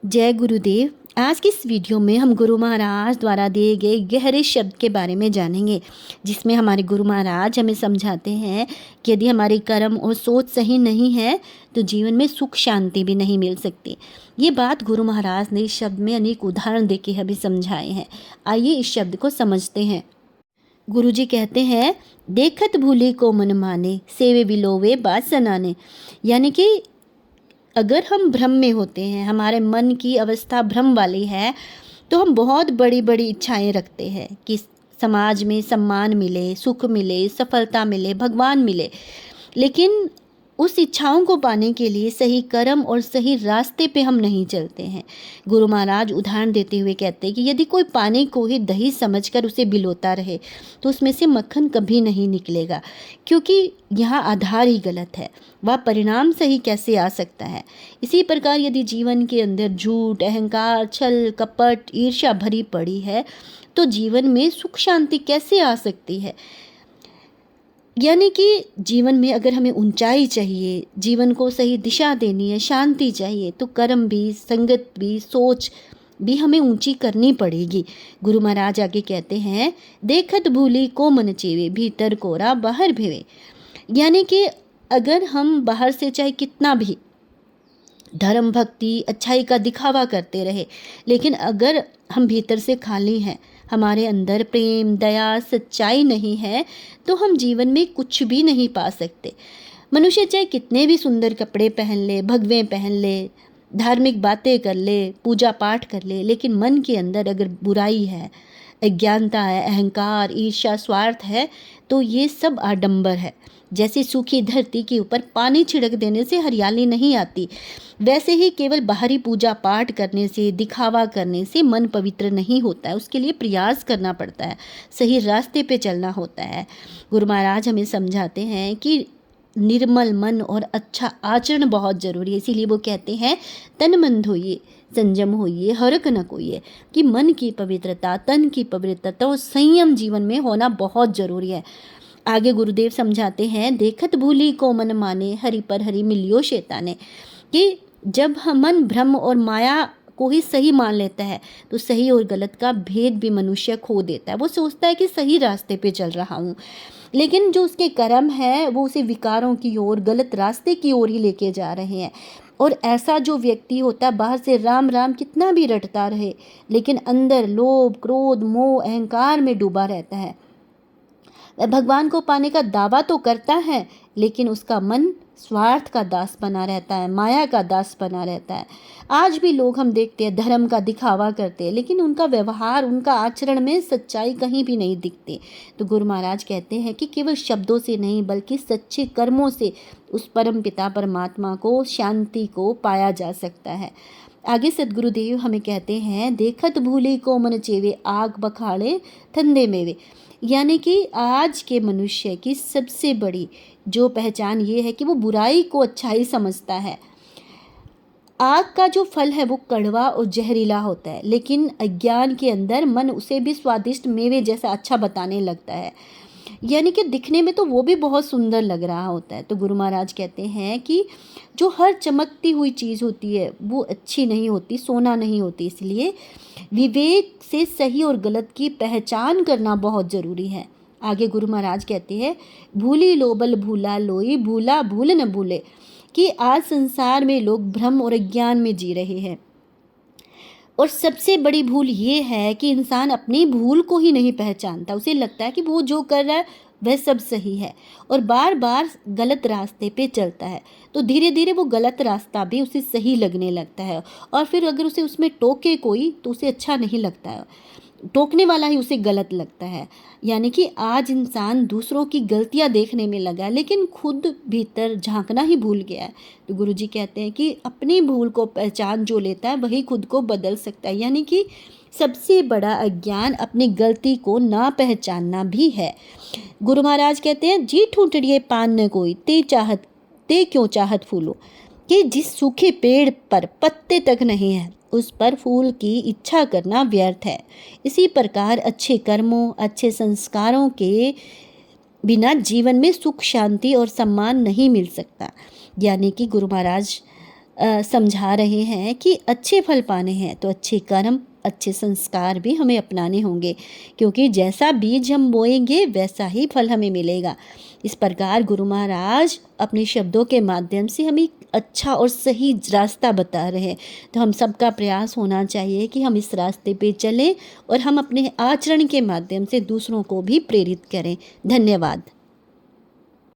जय गुरुदेव। आज की इस वीडियो में हम गुरु महाराज द्वारा दिए गए गहरे शब्द के बारे में जानेंगे, जिसमें हमारे गुरु महाराज हमें समझाते हैं कि यदि हमारे कर्म और सोच सही नहीं है तो जीवन में सुख शांति भी नहीं मिल सकती। ये बात गुरु महाराज ने इस शब्द में अनेक उदाहरण देके हमें समझाए हैं। आइए इस शब्द को समझते हैं। गुरु जी कहते हैं, देखत भूली को मन माने, सेवे बिलोवे बात सनाने। यानी कि अगर हम भ्रम में होते हैं, हमारे मन की अवस्था भ्रम वाली है, तो हम बहुत बड़ी बड़ी इच्छाएं रखते हैं कि समाज में सम्मान मिले, सुख मिले, सफलता मिले, भगवान मिले। लेकिन उस इच्छाओं को पाने के लिए सही कर्म और सही रास्ते पे हम नहीं चलते हैं। गुरु महाराज उदाहरण देते हुए कहते हैं कि यदि कोई पानी को ही दही समझकर उसे बिलोता रहे तो उसमें से मक्खन कभी नहीं निकलेगा, क्योंकि यहाँ आधार ही गलत है। वह परिणाम सही कैसे आ सकता है। इसी प्रकार यदि जीवन के अंदर झूठ, अहंकार, छल, कपट, ईर्ष्या भरी पड़ी है तो जीवन में सुख शांति कैसे आ सकती है। यानी कि जीवन में अगर हमें ऊंचाई चाहिए, जीवन को सही दिशा देनी है, शांति चाहिए, तो कर्म भी, संगत भी, सोच भी हमें ऊंची करनी पड़ेगी। गुरु महाराज आगे कहते हैं, देखत भूली को मन चेवे, भीतर कोरा बाहर भेवे। यानी कि अगर हम बाहर से चाहे कितना भी धर्म, भक्ति, अच्छाई का दिखावा करते रहे, लेकिन अगर हम भीतर से खाली हैं, हमारे अंदर प्रेम, दया, सच्चाई नहीं है, तो हम जीवन में कुछ भी नहीं पा सकते। मनुष्य चाहे कितने भी सुंदर कपड़े पहन ले, भगवे पहन ले, धार्मिक बातें कर ले, पूजा पाठ कर ले, लेकिन मन के अंदर अगर बुराई है, अज्ञानता है, अहंकार, ईर्ष्या, स्वार्थ है, तो ये सब आडंबर है। जैसे सूखी धरती के ऊपर पानी छिड़क देने से हरियाली नहीं आती, वैसे ही केवल बाहरी पूजा पाठ करने से, दिखावा करने से मन पवित्र नहीं होता है। उसके लिए प्रयास करना पड़ता है, सही रास्ते पे चलना होता है। गुरु महाराज हमें समझाते हैं कि निर्मल मन और अच्छा आचरण बहुत ज़रूरी है। इसीलिए वो कहते हैं, तन मन धोइए, संयम होइए, हरक न कोइए। कि मन की पवित्रता, तन की पवित्रता और संयम जीवन में होना बहुत ज़रूरी है। आगे गुरुदेव समझाते हैं, देखत भूली को मन माने, हरि पर हरि मिलियो शैताने। कि जब हम मन भ्रम और माया को ही सही मान लेता है तो सही और गलत का भेद भी मनुष्य खो देता है। वो सोचता है कि सही रास्ते पे चल रहा हूँ, लेकिन जो उसके कर्म है वो उसे विकारों की ओर, गलत रास्ते की ओर ही लेके जा रहे हैं। और ऐसा जो व्यक्ति होता है, बाहर से राम राम कितना भी रटता रहे, लेकिन अंदर लोभ, क्रोध, मोह, अहंकार में डूबा रहता है। वह भगवान को पाने का दावा तो करता है, लेकिन उसका मन स्वार्थ का दास बना रहता है, माया का दास बना रहता है। आज भी लोग हम देखते हैं धर्म का दिखावा करते हैं, लेकिन उनका व्यवहार, उनका आचरण में सच्चाई कहीं भी नहीं दिखती। तो गुरु महाराज कहते हैं कि केवल शब्दों से नहीं बल्कि सच्चे कर्मों से उस परम पिता परमात्मा को, शांति को पाया जा सकता है। आगे सदगुरुदेव हमें कहते हैं, देखत भूली को मन चेवे, आग बखाड़े ठंडे मेवे। यानी कि आज के मनुष्य की सबसे बड़ी जो पहचान ये है कि वो बुराई को अच्छाई समझता है। आग का जो फल है वो कड़वा और जहरीला होता है, लेकिन अज्ञान के अंदर मन उसे भी स्वादिष्ट मेवे जैसा अच्छा बताने लगता है। यानी कि दिखने में तो वो भी बहुत सुंदर लग रहा होता है। तो गुरु महाराज कहते हैं कि जो हर चमकती हुई चीज़ होती है वो अच्छी नहीं होती, सोना नहीं होती। इसलिए विवेक से सही और गलत की पहचान करना बहुत ज़रूरी है। आगे गुरु महाराज कहते हैं, भूली लोबल भूला लोई, भूला भूल न भूले। कि आज संसार में लोग भ्रम और अज्ञान में जी रहे हैं, और सबसे बड़ी भूल ये है कि इंसान अपनी भूल को ही नहीं पहचानता। उसे लगता है कि वो जो कर रहा है वह सब सही है, और बार बार गलत रास्ते पे चलता है। तो धीरे धीरे वो गलत रास्ता भी उसे सही लगने लगता है, और फिर अगर उसे उसमें टोके कोई तो उसे अच्छा नहीं लगता है, टोकने वाला ही उसे गलत लगता है। यानी कि आज इंसान दूसरों की गलतियां देखने में लगा है, लेकिन खुद भीतर झांकना ही भूल गया है। तो गुरुजी कहते हैं कि अपनी भूल को पहचान जो लेता है वही खुद को बदल सकता है। यानी कि सबसे बड़ा अज्ञान अपनी गलती को ना पहचानना भी है। गुरु महाराज कहते हैं, जी ठूंठड़िए पान न कोई, ते क्यों चाहत फूलो। कि जिस सूखे पेड़ पर पत्ते तक नहीं है उस पर फूल की इच्छा करना व्यर्थ है। इसी प्रकार अच्छे कर्मों, अच्छे संस्कारों के बिना जीवन में सुख, शांति और सम्मान नहीं मिल सकता। यानी कि गुरु महाराज समझा रहे हैं कि अच्छे फल पाने हैं तो अच्छे कर्म, अच्छे संस्कार भी हमें अपनाने होंगे, क्योंकि जैसा बीज हम बोएंगे वैसा ही फल हमें मिलेगा। इस प्रकार गुरु महाराज अपने शब्दों के माध्यम से हमें अच्छा और सही रास्ता बता रहे हैं। तो हम सबका प्रयास होना चाहिए कि हम इस रास्ते पे चलें और हम अपने आचरण के माध्यम से दूसरों को भी प्रेरित करें। धन्यवाद।